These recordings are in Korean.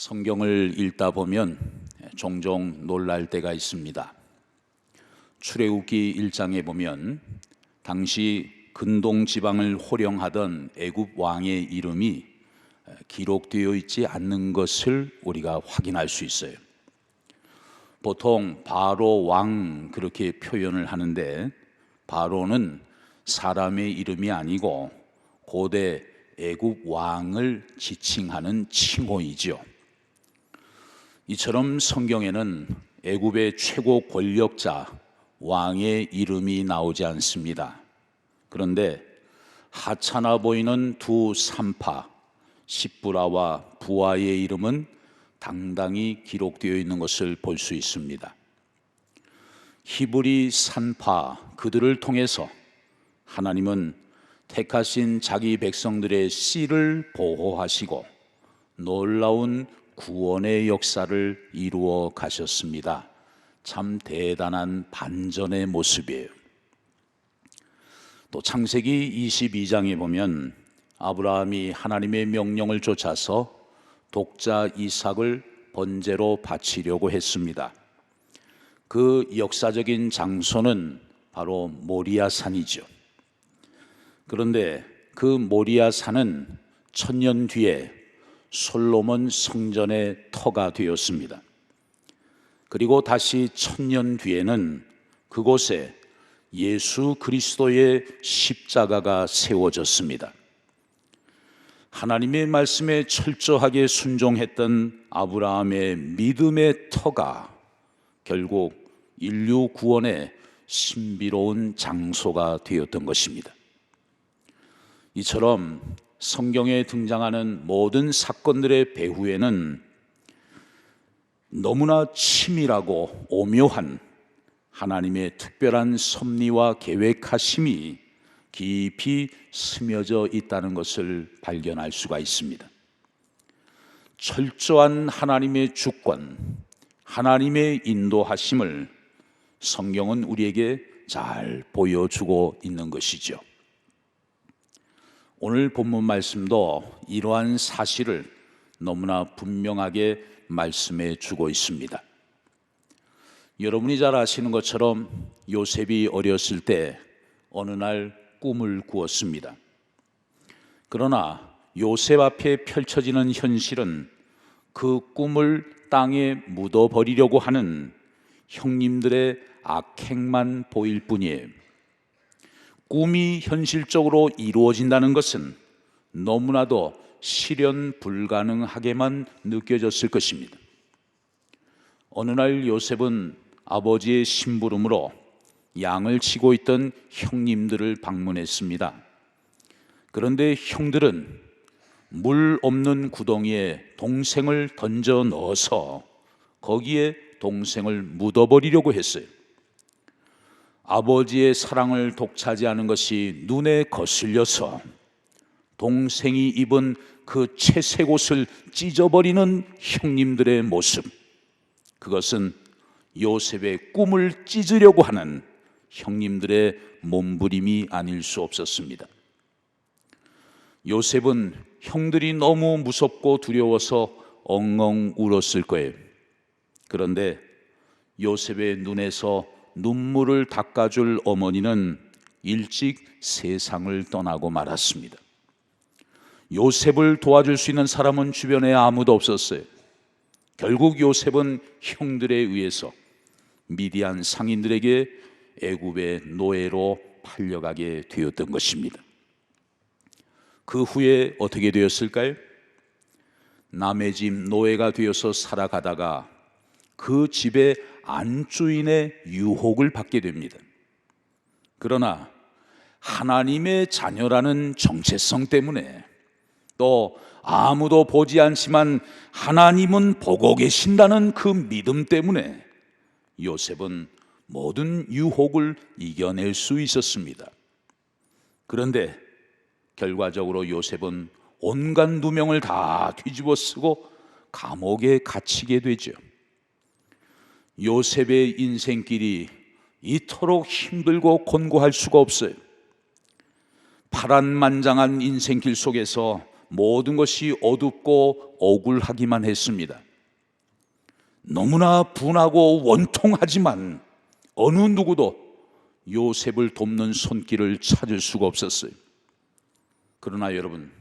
성경을 읽다 보면 종종 놀랄 때가 있습니다. 출애굽기 1장에 보면 당시 근동 지방을 호령하던 애굽 왕의 이름이 기록되어 있지 않는 것을 우리가 확인할 수 있어요. 보통 바로 왕 그렇게 표현을 하는데, 바로는 사람의 이름이 아니고 고대 애굽 왕을 지칭하는 칭호이죠. 이처럼 성경에는 애굽의 최고 권력자 왕의 이름이 나오지 않습니다. 그런데 하찮아 보이는 두 산파 십브라와 부하의 이름은 당당히 기록되어 있는 것을 볼 수 있습니다. 히브리 산파 그들을 통해서 하나님은 택하신 자기 백성들의 씨를 보호하시고 놀라운 구원의 역사를 이루어 가셨습니다. 참 대단한 반전의 모습이에요. 또 창세기 22장에 보면 아브라함이 하나님의 명령을 쫓아서 독자 이삭을 번제로 바치려고 했습니다. 그 역사적인 장소는 바로 모리아산이죠. 그런데 그 모리아산은 1000년 뒤에 솔로몬 성전의 터가 되었습니다. 그리고 다시 1000년 뒤에는 그곳에 예수 그리스도의 십자가가 세워졌습니다. 하나님의 말씀에 철저하게 순종했던 아브라함의 믿음의 터가 결국 인류 구원의 신비로운 장소가 되었던 것입니다. 이처럼 성경에 등장하는 모든 사건들의 배후에는 너무나 치밀하고 오묘한 하나님의 특별한 섭리와 계획하심이 깊이 스며져 있다는 것을 발견할 수가 있습니다. 철저한 하나님의 주권, 하나님의 인도하심을 성경은 우리에게 잘 보여주고 있는 것이죠. 오늘 본문 말씀도 이러한 사실을 너무나 분명하게 말씀해 주고 있습니다. 여러분이 잘 아시는 것처럼 요셉이 어렸을 때 어느 날 꿈을 꾸었습니다. 그러나 요셉 앞에 펼쳐지는 현실은 그 꿈을 땅에 묻어버리려고 하는 형님들의 악행만 보일 뿐이에요. 꿈이 현실적으로 이루어진다는 것은 너무나도 실현 불가능하게만 느껴졌을 것입니다. 어느 날 요셉은 아버지의 심부름으로 양을 치고 있던 형님들을 방문했습니다. 그런데 형들은 물 없는 구덩이에 동생을 던져 넣어서 거기에 동생을 묻어버리려고 했어요. 아버지의 사랑을 독차지하는 것이 눈에 거슬려서 동생이 입은 그 채색 옷을 찢어버리는 형님들의 모습, 그것은 요셉의 꿈을 찢으려고 하는 형님들의 몸부림이 아닐 수 없었습니다. 요셉은 형들이 너무 무섭고 두려워서 엉엉 울었을 거예요. 그런데 요셉의 눈에서 눈물을 닦아줄 어머니는 일찍 세상을 떠나고 말았습니다. 요셉을 도와줄 수 있는 사람은 주변에 아무도 없었어요. 결국 요셉은 형들에 의해서 미디안 상인들에게 애굽의 노예로 팔려가게 되었던 것입니다. 그 후에 어떻게 되었을까요? 남의 집 노예가 되어서 살아가다가 그 집의 안주인의 유혹을 받게 됩니다. 그러나 하나님의 자녀라는 정체성 때문에, 또 아무도 보지 않지만 하나님은 보고 계신다는 그 믿음 때문에 요셉은 모든 유혹을 이겨낼 수 있었습니다. 그런데 결과적으로 요셉은 온갖 누명을 다 뒤집어 쓰고 감옥에 갇히게 되죠. 요셉의 인생길이 이토록 힘들고 곤고할 수가 없어요. 파란만장한 인생길 속에서 모든 것이 어둡고 억울하기만 했습니다. 너무나 분하고 원통하지만 어느 누구도 요셉을 돕는 손길을 찾을 수가 없었어요. 그러나 여러분,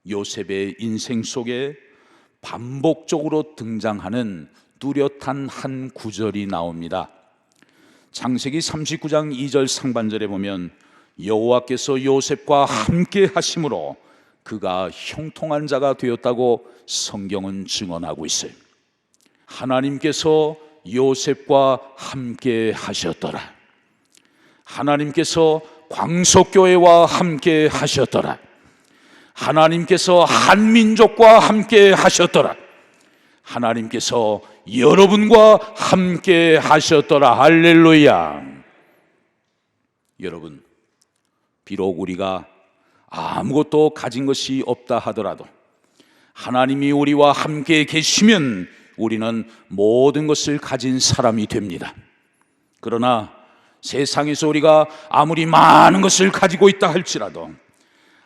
요셉의 인생 속에 반복적으로 등장하는 뚜렷한 한 구절이 나옵니다. 창세기 39장 2절 상반절에 보면 여호와께서 요셉과 함께 하심으로 그가 형통한 자가 되었다고 성경은 증언하고 있어요. 하나님께서 요셉과 함께 하셨더라. 하나님께서 광석교회와 함께 하셨더라. 하나님께서 한민족과 함께 하셨더라. 하나님께서 여러분과 함께 하셨더라. 할렐루야. 여러분, 비록 우리가 아무것도 가진 것이 없다 하더라도 하나님이 우리와 함께 계시면 우리는 모든 것을 가진 사람이 됩니다. 그러나 세상에서 우리가 아무리 많은 것을 가지고 있다 할지라도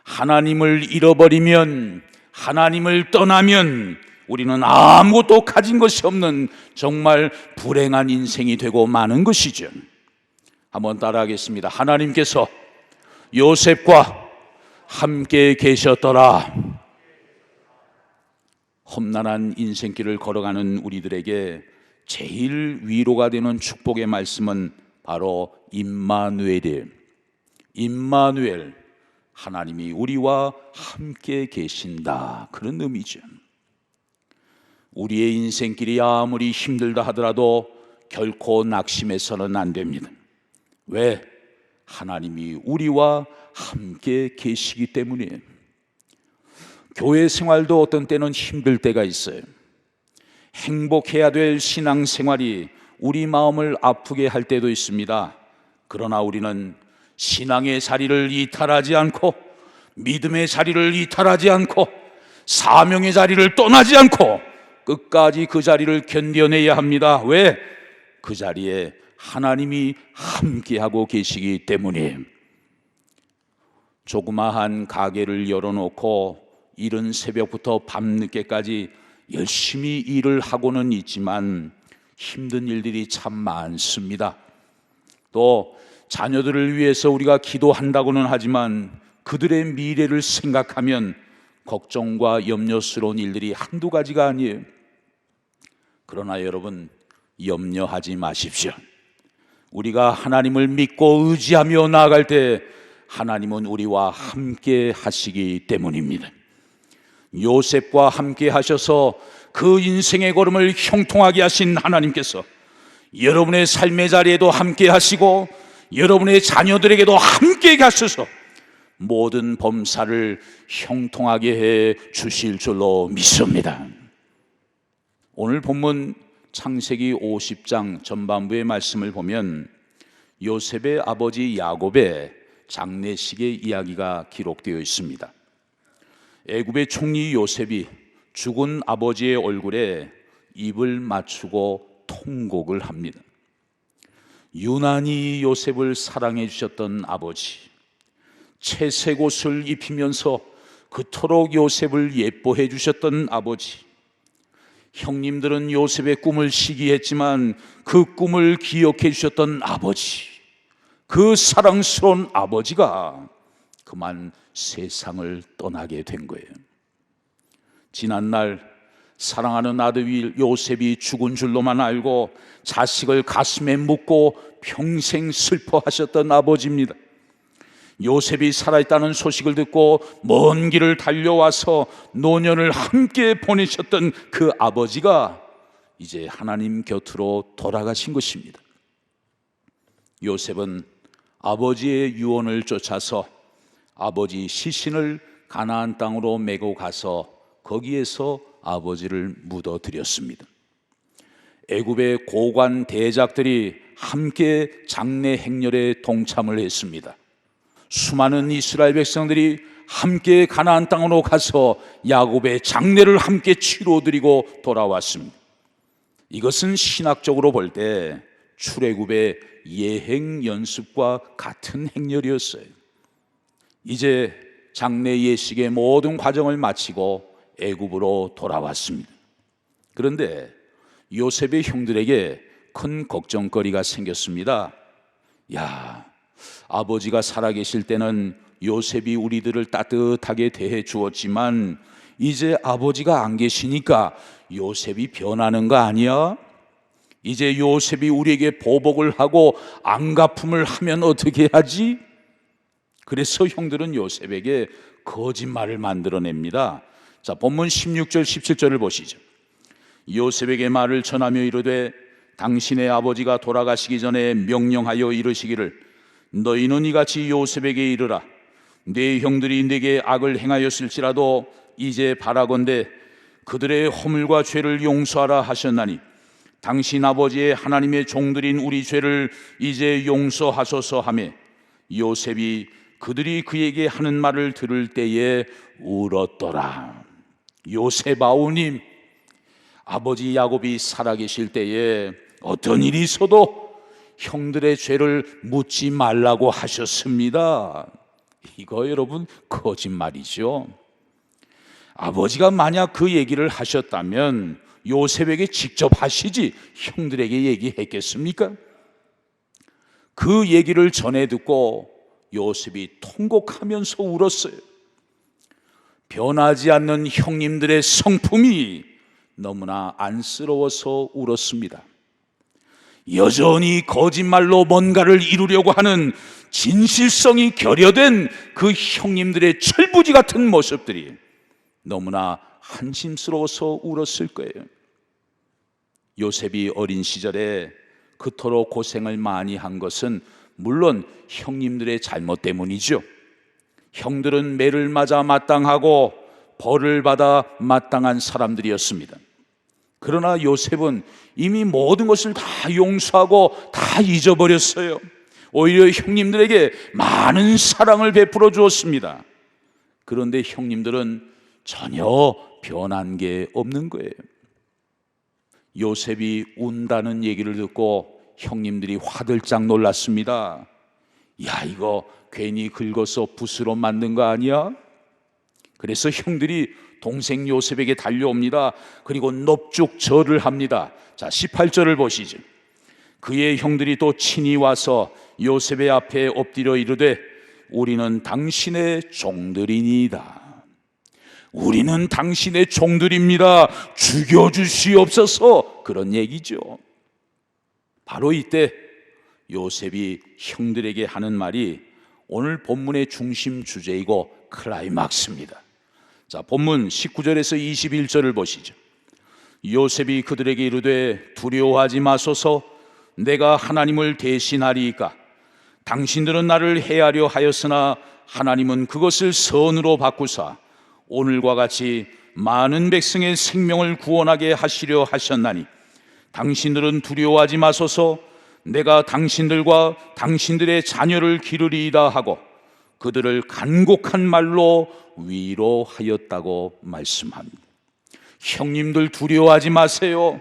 하나님을 잃어버리면, 하나님을 떠나면 우리는 아무것도 가진 것이 없는 정말 불행한 인생이 되고 마는 것이죠. 한번 따라하겠습니다. 하나님께서 요셉과 함께 계셨더라. 험난한 인생길을 걸어가는 우리들에게 제일 위로가 되는 축복의 말씀은 바로 임마누엘이에요. 임마누엘, 하나님이 우리와 함께 계신다, 그런 의미죠. 우리의 인생길이 아무리 힘들다 하더라도 결코 낙심해서는 안 됩니다. 왜? 하나님이 우리와 함께 계시기 때문이에요. 교회 생활도 어떤 때는 힘들 때가 있어요. 행복해야 될 신앙생활이 우리 마음을 아프게 할 때도 있습니다. 그러나 우리는 신앙의 자리를 이탈하지 않고, 믿음의 자리를 이탈하지 않고, 사명의 자리를 떠나지 않고 끝까지 그 자리를 견뎌내야 합니다. 왜? 그 자리에 하나님이 함께하고 계시기 때문이에요. 조그마한 가게를 열어놓고 이른 새벽부터 밤늦게까지 열심히 일을 하고는 있지만 힘든 일들이 참 많습니다. 또 자녀들을 위해서 우리가 기도한다고는 하지만 그들의 미래를 생각하면 걱정과 염려스러운 일들이 한두 가지가 아니에요. 그러나 여러분, 염려하지 마십시오. 우리가 하나님을 믿고 의지하며 나아갈 때 하나님은 우리와 함께 하시기 때문입니다. 요셉과 함께 하셔서 그 인생의 걸음을 형통하게 하신 하나님께서 여러분의 삶의 자리에도 함께 하시고 여러분의 자녀들에게도 함께 하셔서 모든 범사를 형통하게 해 주실 줄로 믿습니다. 오늘 본문 창세기 50장 전반부의 말씀을 보면 요셉의 아버지 야곱의 장례식의 이야기가 기록되어 있습니다. 애굽의 총리 요셉이 죽은 아버지의 얼굴에 입을 맞추고 통곡을 합니다. 유난히 요셉을 사랑해 주셨던 아버지, 채색 옷을 입히면서 그토록 요셉을 예뻐해 주셨던 아버지, 형님들은 요셉의 꿈을 시기했지만 그 꿈을 기억해 주셨던 아버지, 그 사랑스러운 아버지가 그만 세상을 떠나게 된 거예요. 지난날 사랑하는 아들 요셉이 죽은 줄로만 알고 자식을 가슴에 묻고 평생 슬퍼하셨던 아버지입니다. 요셉이 살아있다는 소식을 듣고 먼 길을 달려와서 노년을 함께 보내셨던 그 아버지가 이제 하나님 곁으로 돌아가신 것입니다. 요셉은 아버지의 유언을 쫓아서 아버지 시신을 가나안 땅으로 메고 가서 거기에서 아버지를 묻어드렸습니다. 애굽의 고관 대작들이 함께 장례 행렬에 동참을 했습니다. 수많은 이스라엘 백성들이 함께 가나안 땅으로 가서 야곱의 장례를 함께 치러드리고 돌아왔습니다. 이것은 신학적으로 볼 때 출애굽의 예행 연습과 같은 행렬이었어요. 이제 장래 예식의 모든 과정을 마치고 애굽으로 돌아왔습니다. 그런데 요셉의 형들에게 큰 걱정거리가 생겼습니다. 야, 아버지가 살아계실 때는 요셉이 우리들을 따뜻하게 대해 주었지만 이제 아버지가 안 계시니까 요셉이 변하는 거 아니야? 이제 요셉이 우리에게 보복을 하고 안갚음을 하면 어떻게 하지? 그래서 형들은 요셉에게 거짓말을 만들어냅니다. 자, 본문 16절 17절을 보시죠. 요셉에게 말을 전하며 이르되 당신의 아버지가 돌아가시기 전에 명령하여 이르시기를 너희는 이같이 요셉에게 이르라 네 형들이 네게 악을 행하였을지라도 이제 바라건대 그들의 허물과 죄를 용서하라 하셨나니 당신 아버지의 하나님의 종들인 우리 죄를 이제 용서하소서 하매 요셉이 그들이 그에게 하는 말을 들을 때에 울었더라. 요셉 아우님, 아버지 야곱이 살아계실 때에 어떤 일이 있어도 형들의 죄를 묻지 말라고 하셨습니다. 이거 여러분 거짓말이죠. 아버지가 만약 그 얘기를 하셨다면 요셉에게 직접 하시지 형들에게 얘기했겠습니까? 그 얘기를 전해 듣고 요셉이 통곡하면서 울었어요. 변하지 않는 형님들의 성품이 너무나 안쓰러워서 울었습니다. 여전히 거짓말로 뭔가를 이루려고 하는 진실성이 결여된 그 형님들의 철부지 같은 모습들이 너무나 한심스러워서 울었을 거예요. 요셉이 어린 시절에 그토록 고생을 많이 한 것은 물론 형님들의 잘못 때문이죠. 형들은 매를 맞아 마땅하고 벌을 받아 마땅한 사람들이었습니다. 그러나 요셉은 이미 모든 것을 다 용서하고 다 잊어버렸어요. 오히려 형님들에게 많은 사랑을 베풀어 주었습니다. 그런데 형님들은 전혀 변한 게 없는 거예요. 요셉이 운다는 얘기를 듣고 형님들이 화들짝 놀랐습니다. 야, 이거 괜히 긁어서 붓으로 만든 거 아니야? 그래서 형들이 동생 요셉에게 달려옵니다. 그리고 넙죽 절을 합니다. 자, 18절을 보시죠. 그의 형들이 또 친히 와서 요셉의 앞에 엎드려 이르되 우리는 당신의 종들이니이다. 우리는 당신의 종들입니다. 죽여주시옵소서. 그런 얘기죠. 바로 이때 요셉이 형들에게 하는 말이 오늘 본문의 중심 주제이고 클라이막스입니다. 자, 본문 19절에서 21절을 보시죠. 요셉이 그들에게 이르되 두려워하지 마소서. 내가 하나님을 대신하리이까. 당신들은 나를 해하려 하였으나 하나님은 그것을 선으로 바꾸사 오늘과 같이 많은 백성의 생명을 구원하게 하시려 하셨나니 당신들은 두려워하지 마소서. 내가 당신들과 당신들의 자녀를 기르리이다 하고 그들을 간곡한 말로 위로하였다고 말씀합니다. 형님들 두려워하지 마세요.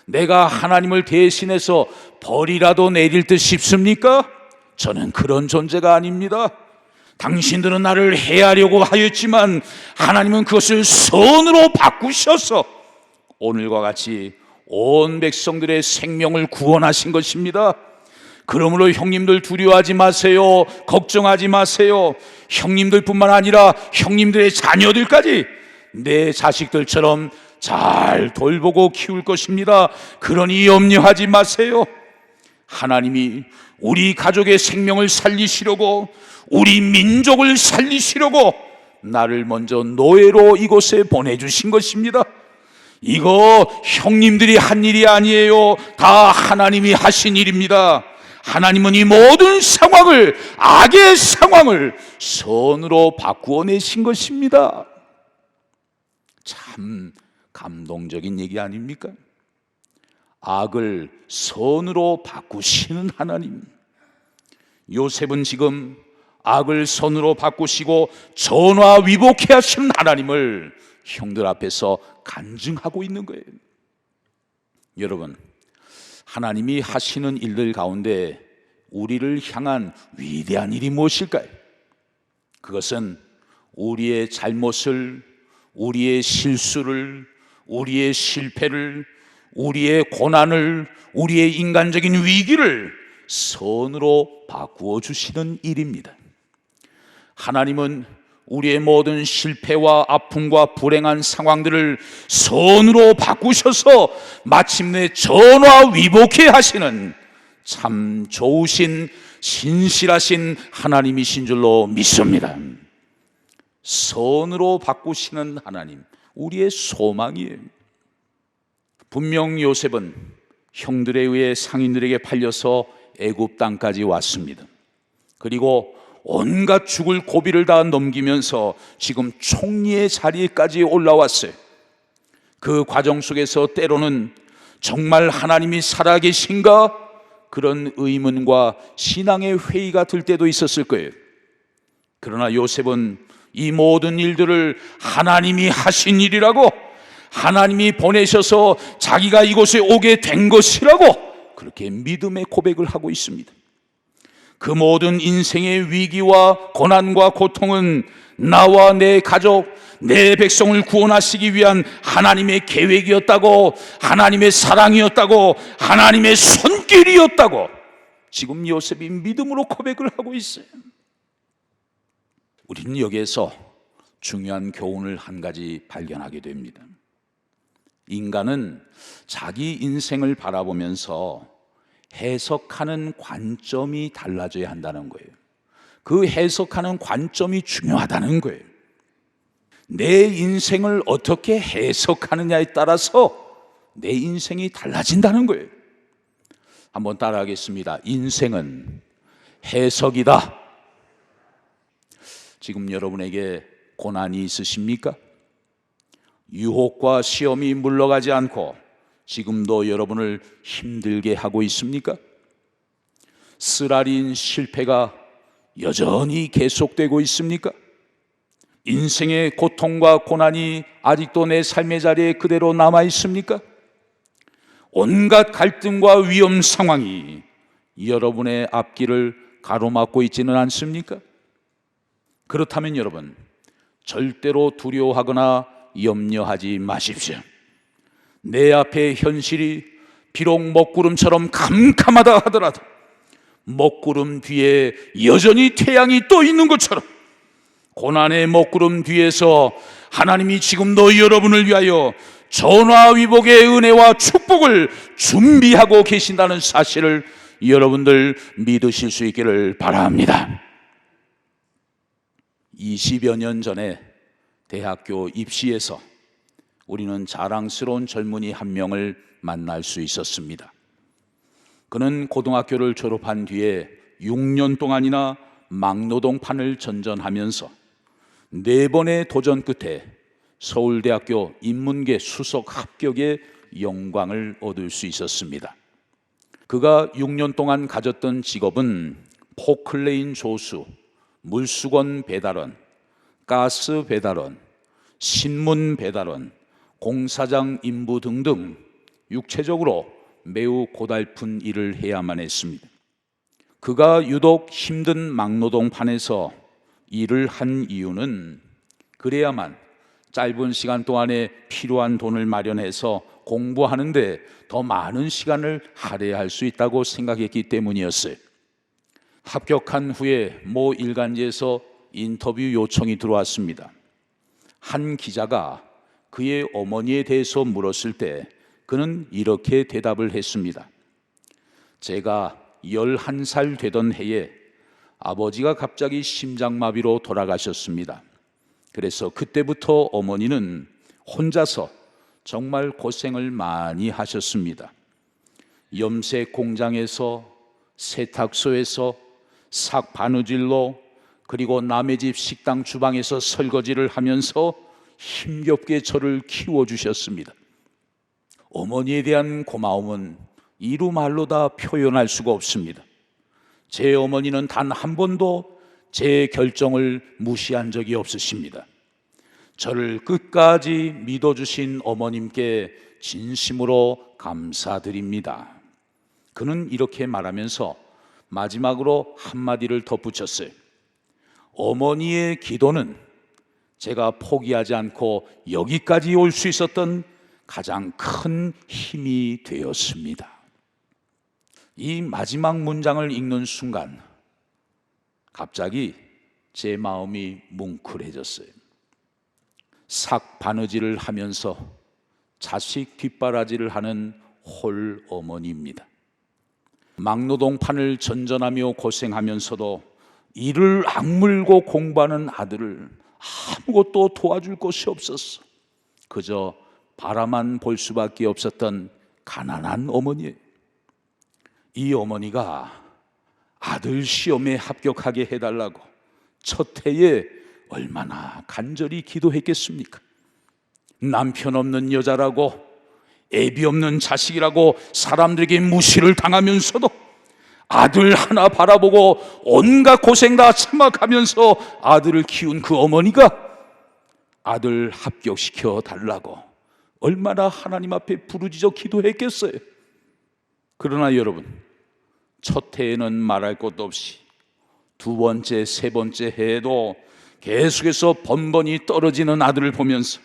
내가 하나님을 대신해서 벌이라도 내릴 듯 싶습니까? 저는 그런 존재가 아닙니다. 당신들은 나를 해하려고 하였지만 하나님은 그것을 선으로 바꾸셔서 오늘과 같이 온 백성들의 생명을 구원하신 것입니다. 그러므로 형님들 두려워하지 마세요. 걱정하지 마세요. 형님들뿐만 아니라 형님들의 자녀들까지 내 자식들처럼 잘 돌보고 키울 것입니다. 그러니 염려하지 마세요. 하나님이 우리 가족의 생명을 살리시려고 우리 민족을 살리시려고 나를 먼저 노예로 이곳에 보내주신 것입니다. 이거 형님들이 한 일이 아니에요. 다 하나님이 하신 일입니다. 하나님은 이 모든 상황을, 악의 상황을 선으로 바꾸어 내신 것입니다. 참 감동적인 얘기 아닙니까? 악을 선으로 바꾸시는 하나님. 요셉은 지금 악을 선으로 바꾸시고 전화위복해 하시는 하나님을 형들 앞에서 간증하고 있는 거예요. 여러분, 하나님이 하시는 일들 가운데 우리를 향한 위대한 일이 무엇일까요? 그것은 우리의 잘못을, 우리의 실수를, 우리의 실패를, 우리의 고난을, 우리의 인간적인 위기를 선으로 바꾸어 주시는 일입니다. 하나님은 우리의 모든 실패와 아픔과 불행한 상황들을 선으로 바꾸셔서 마침내 전화위복해 하시는 참 좋으신 신실하신 하나님이신 줄로 믿습니다. 선으로 바꾸시는 하나님, 우리의 소망이에요. 분명 요셉은 형들에 의해 상인들에게 팔려서 애굽 땅까지 왔습니다. 그리고 온갖 죽을 고비를 다 넘기면서 지금 총리의 자리에까지 올라왔어요. 그 과정 속에서 때로는 정말 하나님이 살아계신가? 그런 의문과 신앙의 회의가 들 때도 있었을 거예요. 그러나 요셉은 이 모든 일들을 하나님이 하신 일이라고, 하나님이 보내셔서 자기가 이곳에 오게 된 것이라고 그렇게 믿음의 고백을 하고 있습니다. 그 모든 인생의 위기와 고난과 고통은 나와 내 가족, 내 백성을 구원하시기 위한 하나님의 계획이었다고, 하나님의 사랑이었다고, 하나님의 손길이었다고 지금 요셉이 믿음으로 고백을 하고 있어요. 우리는 여기에서 중요한 교훈을 한 가지 발견하게 됩니다. 인간은 자기 인생을 바라보면서 해석하는 관점이 달라져야 한다는 거예요. 그 해석하는 관점이 중요하다는 거예요. 내 인생을 어떻게 해석하느냐에 따라서 내 인생이 달라진다는 거예요. 한번 따라하겠습니다. 인생은 해석이다. 지금 여러분에게 고난이 있으십니까? 유혹과 시험이 물러가지 않고 지금도 여러분을 힘들게 하고 있습니까? 쓰라린 실패가 여전히 계속되고 있습니까? 인생의 고통과 고난이 아직도 내 삶의 자리에 그대로 남아 있습니까? 온갖 갈등과 위험 상황이 여러분의 앞길을 가로막고 있지는 않습니까? 그렇다면 여러분, 절대로 두려워하거나 염려하지 마십시오. 내 앞의 현실이 비록 먹구름처럼 캄캄하다 하더라도 먹구름 뒤에 여전히 태양이 떠 있는 것처럼 고난의 먹구름 뒤에서 하나님이 지금도 여러분을 위하여 전화위복의 은혜와 축복을 준비하고 계신다는 사실을 여러분들 믿으실 수 있기를 바랍니다. 20여 년 전에 대학교 입시에서 우리는 자랑스러운 젊은이 한 명을 만날 수 있었습니다. 그는 고등학교를 졸업한 뒤에 6년 동안이나 막노동판을 전전하면서 4번의 도전 끝에 서울대학교 인문계 수석 합격의 영광을 얻을 수 있었습니다. 그가 6년 동안 가졌던 직업은 포클레인 조수, 물수건 배달원, 가스 배달원, 신문 배달원, 공사장 인부 등등 육체적으로 매우 고달픈 일을 해야만 했습니다. 그가 유독 힘든 막노동판에서 일을 한 이유는 그래야만 짧은 시간 동안에 필요한 돈을 마련해서 공부하는데 더 많은 시간을 할애할 수 있다고 생각했기 때문이었어요. 합격한 후에 모 일간지에서 인터뷰 요청이 들어왔습니다. 한 기자가 그의 어머니에 대해서 물었을 때 그는 이렇게 대답을 했습니다. 제가 11살 되던 해에 아버지가 갑자기 심장마비로 돌아가셨습니다. 그래서 그때부터 어머니는 혼자서 정말 고생을 많이 하셨습니다. 염색 공장에서, 세탁소에서, 삭 바느질로, 그리고 남의 집 식당 주방에서 설거지를 하면서 힘겹게 저를 키워주셨습니다. 어머니에 대한 고마움은 이루 말로 다 표현할 수가 없습니다. 제 어머니는 단 한 번도 제 결정을 무시한 적이 없으십니다. 저를 끝까지 믿어주신 어머님께 진심으로 감사드립니다. 그는 이렇게 말하면서 마지막으로 한마디를 덧붙였어요. 어머니의 기도는 제가 포기하지 않고 여기까지 올 수 있었던 가장 큰 힘이 되었습니다. 이 마지막 문장을 읽는 순간 갑자기 제 마음이 뭉클해졌어요. 삭 바느질을 하면서 자식 뒷바라지를 하는 홀 어머니입니다. 막노동판을 전전하며 고생하면서도 이를 악물고 공부하는 아들을 아무것도 도와줄 것이 없었어. 그저 바라만 볼 수밖에 없었던 가난한 어머니예요. 이 어머니가 아들 시험에 합격하게 해달라고 첫 해에 얼마나 간절히 기도했겠습니까? 남편 없는 여자라고, 애비 없는 자식이라고 사람들에게 무시를 당하면서도 아들 하나 바라보고 온갖 고생 다 참아가면서 아들을 키운 그 어머니가 아들 합격시켜 달라고 얼마나 하나님 앞에 부르짖어 기도했겠어요. 그러나 여러분, 첫 해에는 말할 것도 없이 두 번째, 세 번째 해에도 계속해서 번번이 떨어지는 아들을 보면서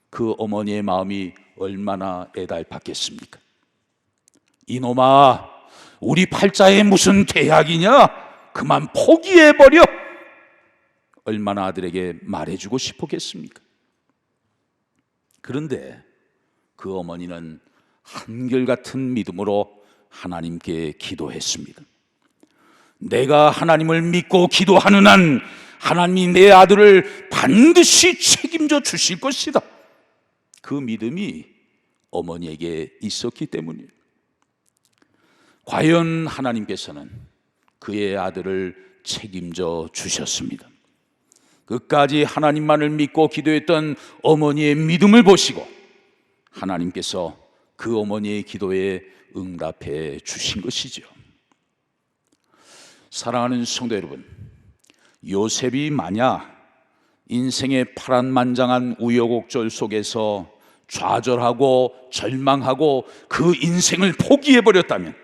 그 어머니의 마음이 얼마나 애달팠겠습니까? 이놈아, 우리 팔자에 무슨 대학이냐? 그만 포기해버려! 얼마나 아들에게 말해주고 싶었겠습니까? 그런데 그 어머니는 한결같은 믿음으로 하나님께 기도했습니다. 내가 하나님을 믿고 기도하는 한 하나님이 내 아들을 반드시 책임져 주실 것이다. 그 믿음이 어머니에게 있었기 때문이에요. 과연 하나님께서는 그의 아들을 책임져 주셨습니다. 끝까지 하나님만을 믿고 기도했던 어머니의 믿음을 보시고 하나님께서 그 어머니의 기도에 응답해 주신 것이죠. 사랑하는 성도 여러분, 요셉이 만약 인생의 파란만장한 우여곡절 속에서 좌절하고 절망하고 그 인생을 포기해버렸다면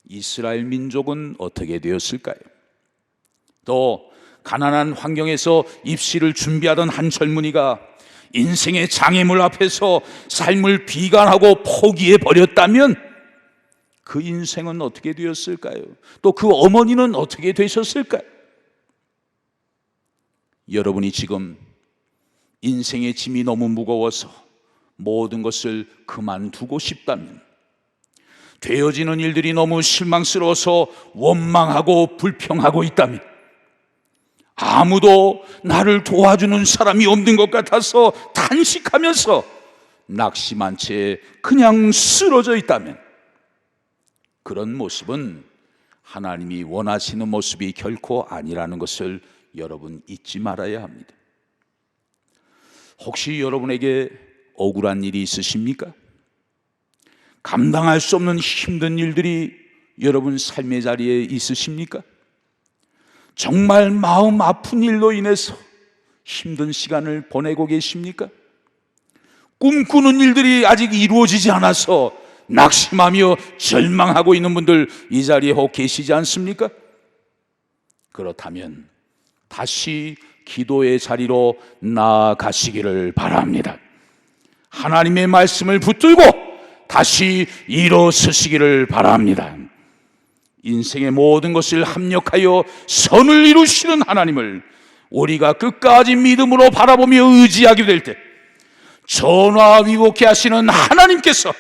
이스라엘 민족은 어떻게 되었을까요? 또 가난한 환경에서 입시를 준비하던 한 젊은이가 인생의 장애물 앞에서 삶을 비관하고 포기해버렸다면 그 인생은 어떻게 되었을까요? 또 그 어머니는 어떻게 되셨을까요? 여러분이 지금 인생의 짐이 너무 무거워서 모든 것을 그만두고 싶다면, 되어지는 일들이 너무 실망스러워서 원망하고 불평하고 있다면, 아무도 나를 도와주는 사람이 없는 것 같아서 탄식하면서 낙심한 채 그냥 쓰러져 있다면, 그런 모습은 하나님이 원하시는 모습이 결코 아니라는 것을 여러분 잊지 말아야 합니다. 혹시 여러분에게 억울한 일이 있으십니까? 감당할 수 없는 힘든 일들이 여러분 삶의 자리에 있으십니까? 정말 마음 아픈 일로 인해서 힘든 시간을 보내고 계십니까? 꿈꾸는 일들이 아직 이루어지지 않아서 낙심하며 절망하고 있는 분들 이 자리에 혹 계시지 않습니까? 그렇다면 다시 기도의 자리로 나아가시기를 바랍니다. 하나님의 말씀을 붙들고 다시 일어서시기를 바랍니다. 인생의 모든 것을 합력하여 선을 이루시는 하나님을 우리가 끝까지 믿음으로 바라보며 의지하게 될 때 전화위복케 하시는 하나님께서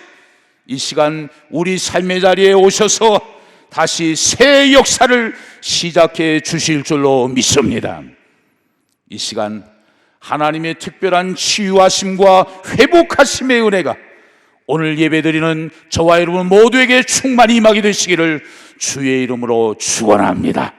이 시간 우리 삶의 자리에 오셔서 다시 새 역사를 시작해 주실 줄로 믿습니다. 이 시간 하나님의 특별한 치유하심과 회복하심의 은혜가 오늘 예배드리는 저와 여러분 모두에게 충만히 임하게 되시기를 주의 이름으로 축원합니다.